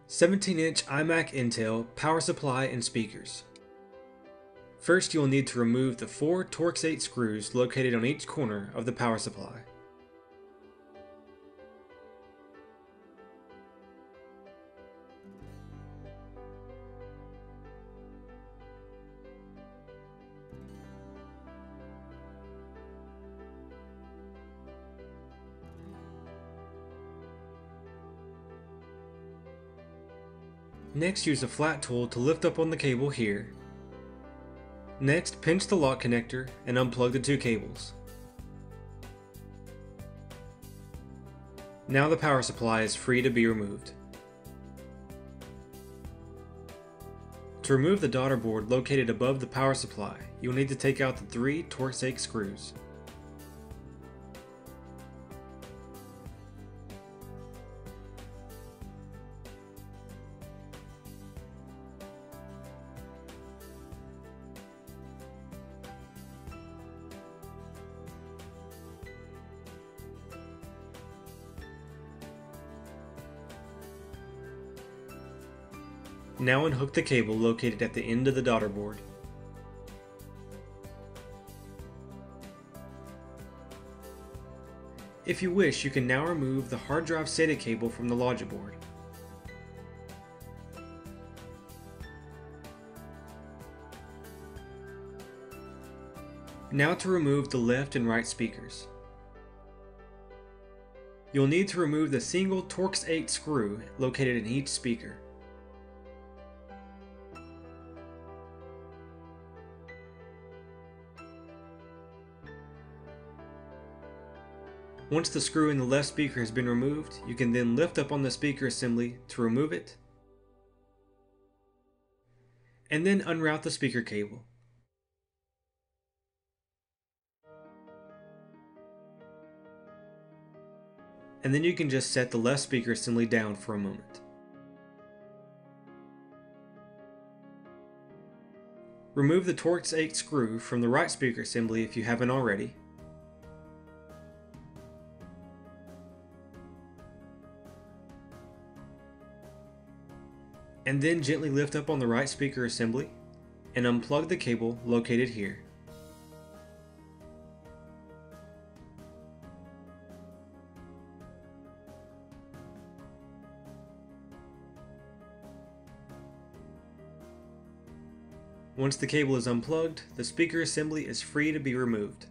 17-inch Imac Intel power supply and speakers. First, you will need to remove the 4 Torx 8 screws located on each corner of the power supply. Next, use a flat tool to lift up on the cable here. Next, pinch the lock connector and unplug the 2 cables. Now the power supply is free to be removed. To remove the daughter board located above the power supply, you will need to take out the 3 Torx 8 screws. Now unhook the cable located at the end of the daughter board. If you wish, you can now remove the hard drive SATA cable from the logic board. Now to remove the left and right speakers. You'll need to remove the single Torx 8 screw located in each speaker. Once the screw in the left speaker has been removed, you can then lift up on the speaker assembly to remove it, and then unroute the speaker cable. And then you can just set the left speaker assembly down for a moment. Remove the Torx 8 screw from the right speaker assembly if you haven't already. And then gently lift up on the right speaker assembly and unplug the cable located here. Once the cable is unplugged, the speaker assembly is free to be removed.